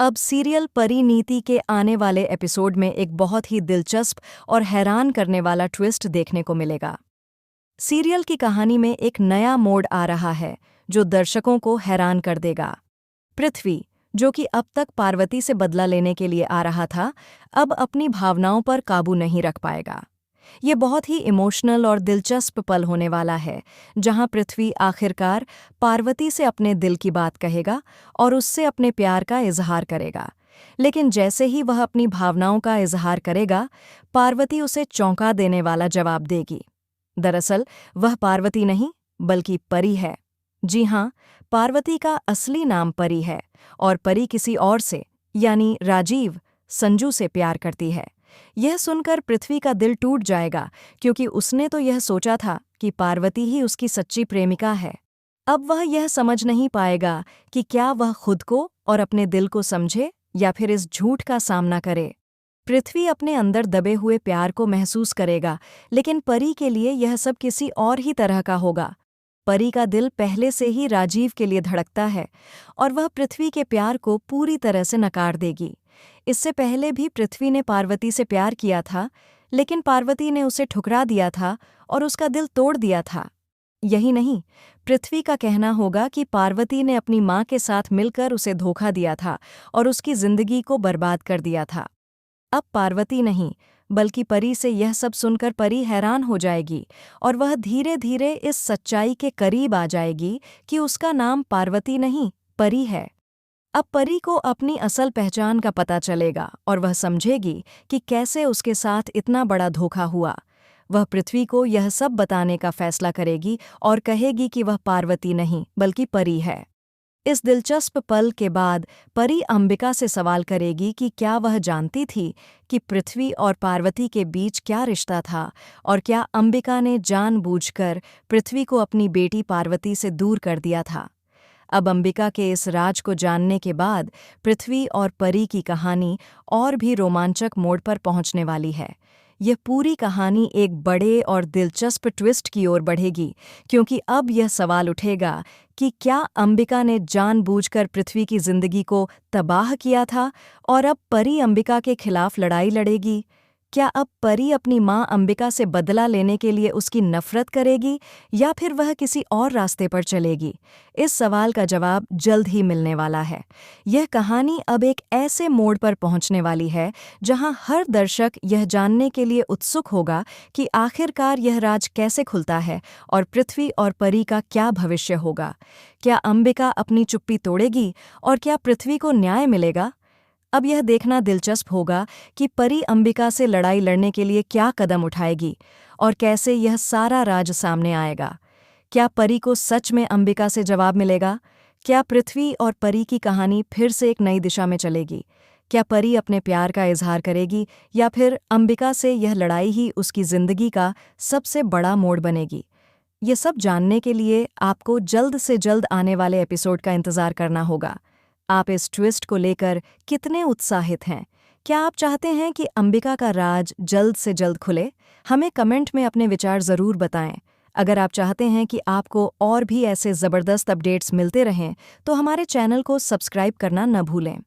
अब सीरियल परिणीति के आने वाले एपिसोड में एक बहुत ही दिलचस्प और हैरान करने वाला ट्विस्ट देखने को मिलेगा। सीरियल की कहानी में एक नया मोड़ आ रहा है जो दर्शकों को हैरान कर देगा। पृथ्वी, जो कि अब तक पार्वती से बदला लेने के लिए आ रहा था, अब अपनी भावनाओं पर काबू नहीं रख पाएगा। ये बहुत ही इमोशनल और दिलचस्प पल होने वाला है, जहां पृथ्वी आखिरकार पार्वती से अपने दिल की बात कहेगा और उससे अपने प्यार का इजहार करेगा। लेकिन जैसे ही वह अपनी भावनाओं का इजहार करेगा, पार्वती उसे चौंका देने वाला जवाब देगी। दरअसल वह पार्वती नहीं, बल्कि परी है। जी हाँ, पार्वती का असली नाम परी है और परी किसी और से, यानी राजीव, संजू से प्यार करती है। यह सुनकर पृथ्वी का दिल टूट जाएगा, क्योंकि उसने तो यह सोचा था कि पार्वती ही उसकी सच्ची प्रेमिका है। अब वह यह समझ नहीं पाएगा कि क्या वह खुद को और अपने दिल को समझे या फिर इस झूठ का सामना करे। पृथ्वी अपने अंदर दबे हुए प्यार को महसूस करेगा, लेकिन परी के लिए यह सब किसी और ही तरह का होगा। परी का दिल पहले से ही राजीव के लिए धड़कता है और वह पृथ्वी के प्यार को पूरी तरह से नकार देगी। इससे पहले भी पृथ्वी ने पार्वती से प्यार किया था, लेकिन पार्वती ने उसे ठुकरा दिया था और उसका दिल तोड़ दिया था। यही नहीं, पृथ्वी का कहना होगा कि पार्वती ने अपनी माँ के साथ मिलकर उसे धोखा दिया था और उसकी जिंदगी को बर्बाद कर दिया था। अब पार्वती नहीं, बल्कि परी से यह सब सुनकर परी हैरान हो जाएगी और वह धीरे धीरे इस सच्चाई के करीब आ जाएगी कि उसका नाम पार्वती नहीं, परी है। अब परी को अपनी असल पहचान का पता चलेगा और वह समझेगी कि कैसे उसके साथ इतना बड़ा धोखा हुआ। वह पृथ्वी को यह सब बताने का फैसला करेगी और कहेगी कि वह पार्वती नहीं, बल्कि परी है। इस दिलचस्प पल के बाद परी अंबिका से सवाल करेगी कि क्या वह जानती थी कि पृथ्वी और पार्वती के बीच क्या रिश्ता था, और क्या अंबिका ने जानबूझकर पृथ्वी को अपनी बेटी पार्वती से दूर कर दिया था। अब अंबिका के इस राज को जानने के बाद पृथ्वी और परी की कहानी और भी रोमांचक मोड़ पर पहुंचने वाली है। यह पूरी कहानी एक बड़े और दिलचस्प ट्विस्ट की ओर बढ़ेगी, क्योंकि अब यह सवाल उठेगा कि क्या अंबिका ने जानबूझकर पृथ्वी की जिंदगी को तबाह किया था और अब परी अंबिका के खिलाफ लड़ाई लड़ेगी। क्या अब परी अपनी माँ अंबिका से बदला लेने के लिए उसकी नफरत करेगी या फिर वह किसी और रास्ते पर चलेगी? इस सवाल का जवाब जल्द ही मिलने वाला है। यह कहानी अब एक ऐसे मोड़ पर पहुंचने वाली है जहां हर दर्शक यह जानने के लिए उत्सुक होगा कि आखिरकार यह राज कैसे खुलता है और पृथ्वी और परी का क्या भविष्य होगा। क्या अंबिका अपनी चुप्पी तोड़ेगी और क्या पृथ्वी को न्याय मिलेगा? अब यह देखना दिलचस्प होगा कि परी अंबिका से लड़ाई लड़ने के लिए क्या कदम उठाएगी और कैसे यह सारा राज सामने आएगा। क्या परी को सच में अंबिका से जवाब मिलेगा? क्या पृथ्वी और परी की कहानी फिर से एक नई दिशा में चलेगी? क्या परी अपने प्यार का इजहार करेगी या फिर अंबिका से यह लड़ाई ही उसकी जिंदगी का सबसे बड़ा मोड़ बनेगी? ये सब जानने के लिए आपको जल्द से जल्द आने वाले एपिसोड का इंतजार करना होगा। आप इस ट्विस्ट को लेकर कितने उत्साहित हैं? क्या आप चाहते हैं कि अंबिका का राज जल्द से जल्द खुले? हमें कमेंट में अपने विचार ज़रूर बताएं। अगर आप चाहते हैं कि आपको और भी ऐसे ज़बरदस्त अपडेट्स मिलते रहें, तो हमारे चैनल को सब्सक्राइब करना न भूलें।